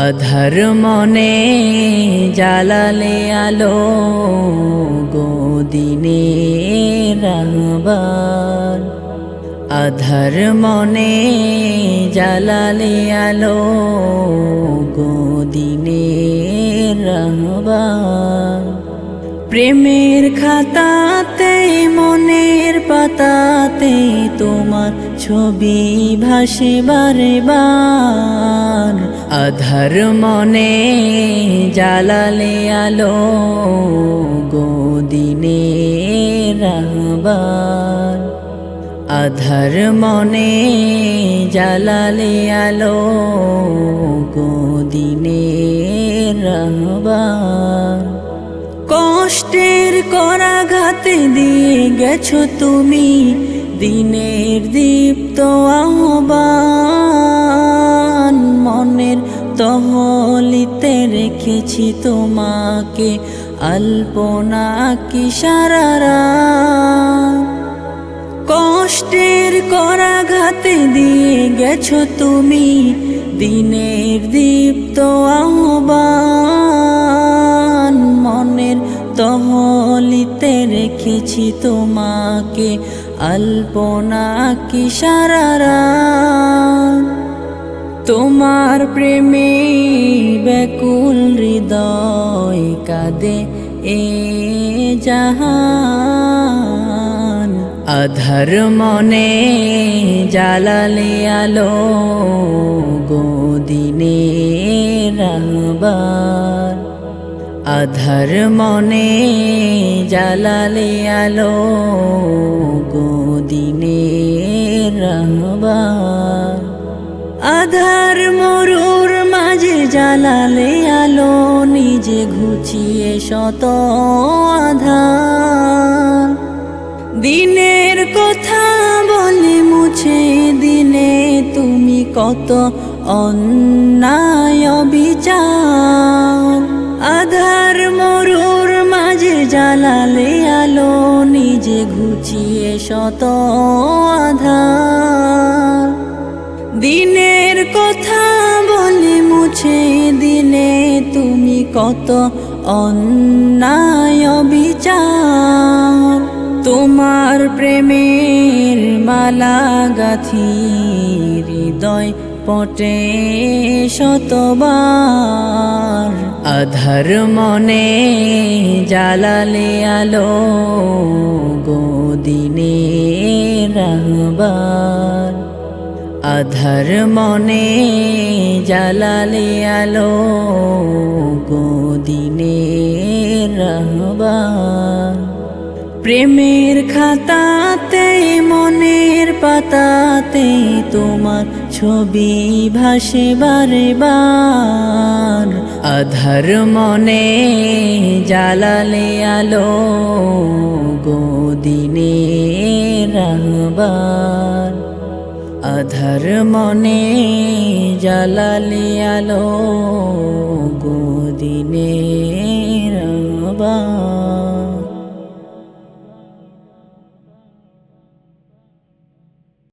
আধার মনে জ্বালালে আলো গো দিনের রাহবার। আধার মনে জ্বালালে আলো গো দিনের রাহবার। প্রেমের খাতাতে মনের পাতাতে তোমার ছবি ভাসে বারে বার। আধার মনে জ্বালালে আলো গো দিনের রাহবার। আধার মনে জ্বালালে আলো গো দিনের রাহবার। কষ্টের করাঘাতে দিয়ে গেছো তুমি দিনের দীপ্ত আহ্বান। মনের তহলিতে রেখেছি তোমাকে আলপনা কি সারা রাত। কষ্টের করাঘাতে দিয়ে গেছো তুমি দিনের দীপ্ত আহ্বান। মনের তহলিতে রেখেছি তোমাকে আলপনা কি সারা রাত। তোমার প্রেমে ব্যাকুল হৃদয় কাঁদে এ জাহান। আধার মনে জ্বালালে আলো গো দিনের রাহবার। আধার মনে জ্বালালে আলো গো দিনের রাহবার। আধার মরুর মাঝে জ্বালালে আলো নিজে ঘুচিয়ে শত আধার। দিনের কথা বলে মুছে দিনে তুমি কত অন্যায় বিচার। আধার মরুর মাঝে জ্বালালে আলো নিজে ঘুচিয়ে শত আধার। দিনের কথা বলে মুছে দিনে তুমি কত অন্যায় বিচার। তোমার প্রেমের মালা গাথি হৃদয় পটে শতবার। আধার মনে জ্বালালে আলো গো দিনের রাহবার। আধার মনে জ্বালালে আলো গো দিনের রাহবার। প্রেমের খাতাতে মনের পাতাতে তোমার ছবি ভাসে বারে বার। আধার মনে জ্বালালে আলো গো দিনের রাহবার। আধার মনে জ্বালালে আলো গো দিনের